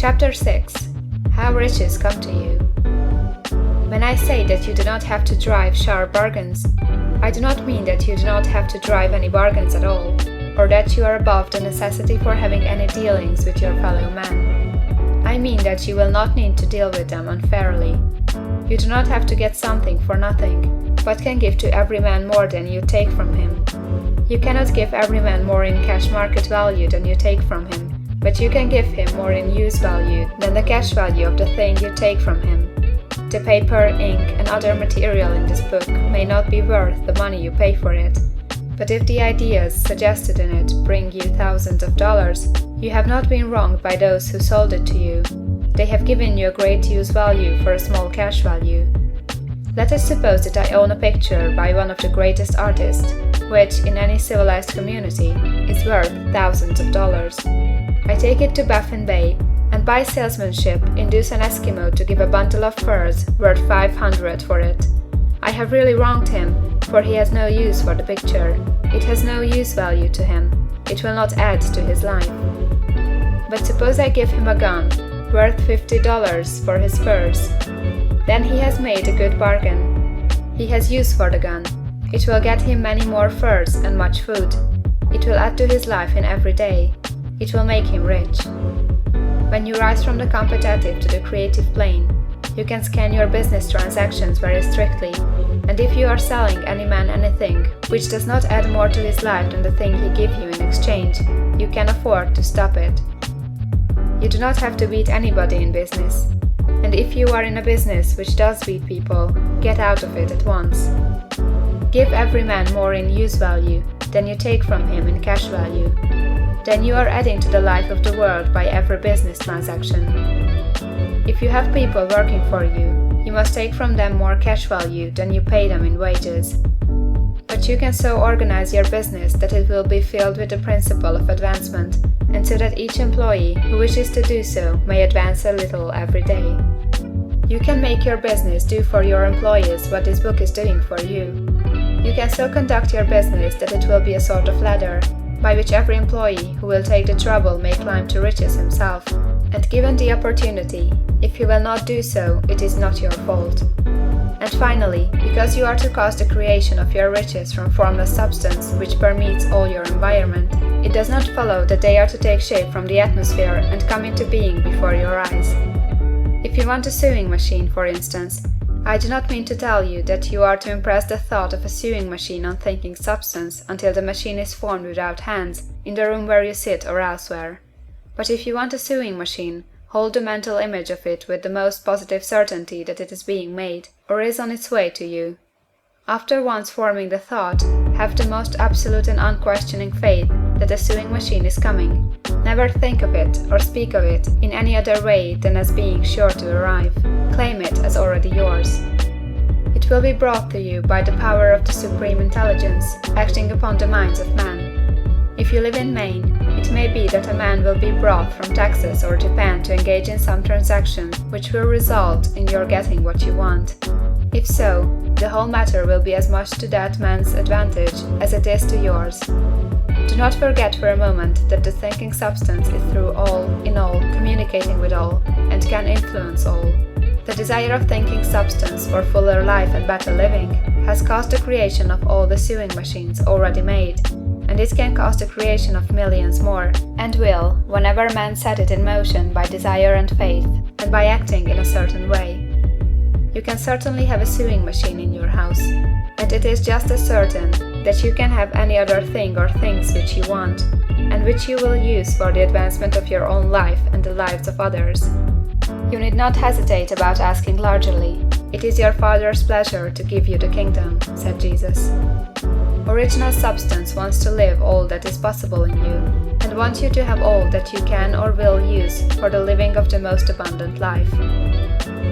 Chapter 6. How Riches Come to You. When I say that you do not have to drive sharp bargains, I do not mean that you do not have to drive any bargains at all, or that you are above the necessity for having any dealings with your fellow man. I mean that you will not need to deal with them unfairly. You do not have to get something for nothing, but can give to every man more than you take from him. You cannot give every man more in cash market value than you take from him, but you can give him more in use value than the cash value of the thing you take from him. The paper, ink, and other material in this book may not be worth the money you pay for it, but if the ideas suggested in it bring you thousands of dollars, you have not been wronged by those who sold it to you. They have given you a great use value for a small cash value. Let us suppose that I own a picture by one of the greatest artists, which, in any civilized community, is worth thousands of dollars. I take it to Baffin Bay, and by salesmanship induce an Eskimo to give a bundle of furs worth $500 for it. I have really wronged him, for he has no use for the picture. It has no use value to him. It will not add to his life. But suppose I give him a gun, worth $50 for his furs. Then he has made a good bargain. He has use for the gun. It will get him many more furs and much food. It will add to his life in every day. It will make him rich. When you rise from the competitive to the creative plane, you can scan your business transactions very strictly, and if you are selling any man anything which does not add more to his life than the thing he gives you in exchange, you can afford to stop it. You do not have to beat anybody in business, and if you are in a business which does beat people, get out of it at once. Give every man more in use value than you take from him in cash value. Then you are adding to the life of the world by every business transaction. If you have people working for you, you must take from them more cash value than you pay them in wages. But you can so organize your business that it will be filled with the principle of advancement, and so that each employee who wishes to do so may advance a little every day. You can make your business do for your employees what this book is doing for you. You can so conduct your business that it will be a sort of ladder, by which every employee who will take the trouble may climb to riches himself. And given the opportunity, if you will not do so, it is not your fault. And finally, because you are to cause the creation of your riches from formless substance which permeates all your environment, it does not follow that they are to take shape from the atmosphere and come into being before your eyes. If you want a sewing machine, for instance, I do not mean to tell you that you are to impress the thought of a sewing machine on thinking substance until the machine is formed without hands, in the room where you sit or elsewhere. But if you want a sewing machine, hold the mental image of it with the most positive certainty that it is being made, or is on its way to you. After once forming the thought, have the most absolute and unquestioning faith that a sewing machine is coming. Never think of it or speak of it in any other way than as being sure to arrive. Claim it as already yours. It will be brought to you by the power of the Supreme Intelligence acting upon the minds of men. If you live in Maine, it may be that a man will be brought from Texas or Japan to engage in some transaction which will result in your getting what you want. If so, the whole matter will be as much to that man's advantage as it is to yours. Do not forget for a moment that the thinking substance is through all, in all, communicating with all, and can influence all. The desire of thinking substance for fuller life and better living has caused the creation of all the sewing machines already made, and it can cause the creation of millions more, and will, whenever man set it in motion by desire and faith, and by acting in a certain way. You can certainly have a sewing machine in your house, and it is just as certain that you can have any other thing or things which you want, and which you will use for the advancement of your own life and the lives of others. You need not hesitate about asking largely. It is your Father's pleasure to give you the kingdom, said Jesus. Original substance wants to live all that is possible in you, and wants you to have all that you can or will use for the living of the most abundant life.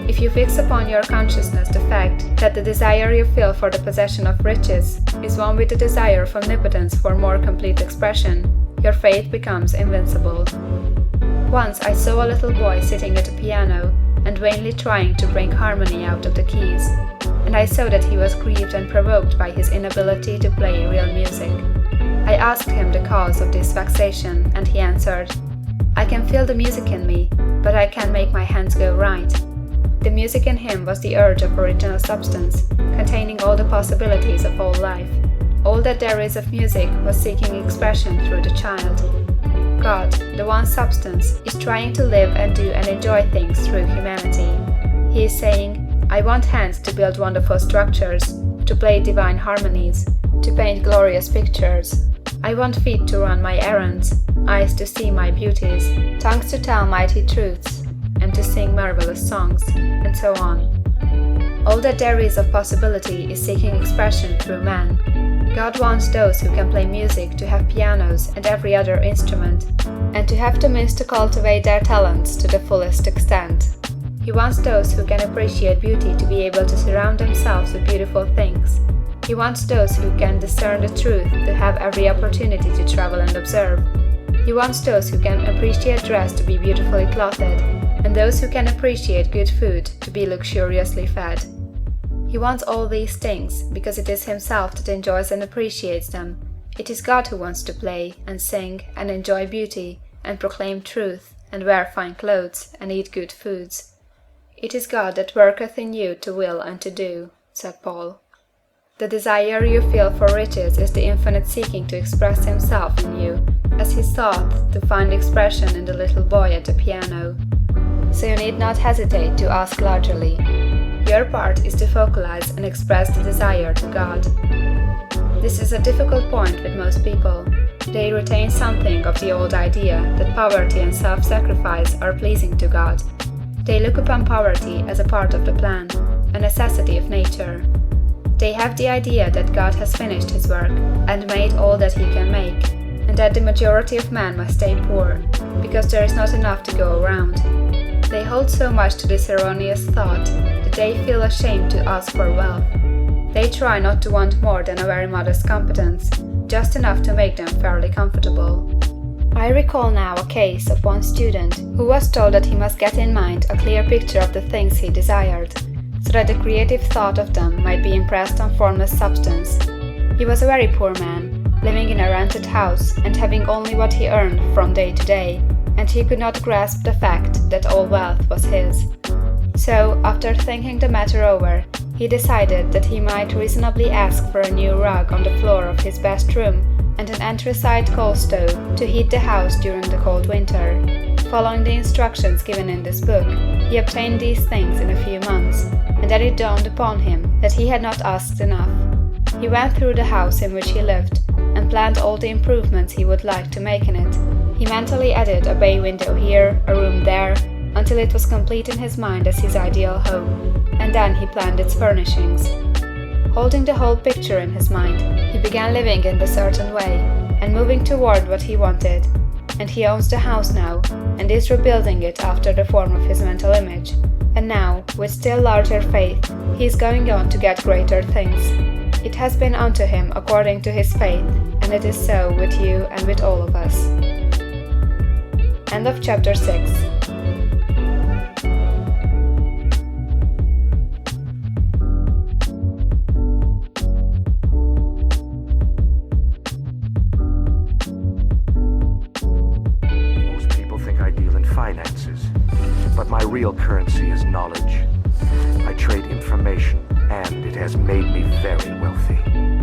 If you fix upon your consciousness the fact that the desire you feel for the possession of riches is one with the desire of omnipotence for more complete expression, your faith becomes invincible. Once I saw a little boy sitting at a piano and vainly trying to bring harmony out of the keys, and I saw that he was grieved and provoked by his inability to play real music. I asked him the cause of this vexation, and he answered, "I can feel the music in me, but I can make my hands go right. The music in him was the urge of original substance, containing all the possibilities of all life. All that there is of music was seeking expression through the child. God, the one substance, is trying to live and do and enjoy things through humanity. He is saying, I want hands to build wonderful structures, to play divine harmonies, to paint glorious pictures. I want feet to run my errands, eyes to see my beauties, tongues to tell mighty truths, and to sing marvelous songs, and so on. All that there is of possibility is seeking expression through man. God wants those who can play music to have pianos and every other instrument, and to have the means to cultivate their talents to the fullest extent. He wants those who can appreciate beauty to be able to surround themselves with beautiful things. He wants those who can discern the truth to have every opportunity to travel and observe. He wants those who can appreciate dress to be beautifully clothed, and those who can appreciate good food to be luxuriously fed. He wants all these things because it is himself that enjoys and appreciates them. It is God who wants to play and sing and enjoy beauty and proclaim truth and wear fine clothes and eat good foods. It is God that worketh in you to will and to do, said Paul. The desire you feel for riches is the infinite seeking to express himself in you, as he sought to find expression in the little boy at the piano. So you need not hesitate to ask largely. Your part is to focalize and express the desire to God. This is a difficult point with most people. They retain something of the old idea that poverty and self-sacrifice are pleasing to God. They look upon poverty as a part of the plan, a necessity of nature. They have the idea that God has finished his work and made all that he can make, and that the majority of men must stay poor, because there is not enough to go around. They hold so much to this erroneous thought that they feel ashamed to ask for wealth. They try not to want more than a very modest competence, just enough to make them fairly comfortable. I recall now a case of one student who was told that he must get in mind a clear picture of the things he desired, so that the creative thought of them might be impressed on formless substance. He was a very poor man, living in a rented house and having only what he earned from day to day, and he could not grasp the fact that all wealth was his. So, after thinking the matter over, he decided that he might reasonably ask for a new rug on the floor of his best room and an anthracite coal stove to heat the house during the cold winter. Following the instructions given in this book, he obtained these things in a few months, and then it dawned upon him that he had not asked enough. He went through the house in which he lived, and planned all the improvements he would like to make in it. He mentally added a bay window here, a room there, until it was complete in his mind as his ideal home, and then he planned its furnishings. Holding the whole picture in his mind, he began living in a certain way, and moving toward what he wanted. And he owns the house now, and is rebuilding it after the form of his mental image. And now, with still larger faith, he is going on to get greater things. It has been unto him according to his faith, and it is so with you and with all of us. End of chapter 6. Finances, but my real currency is knowledge. I trade information, and it has made me very wealthy.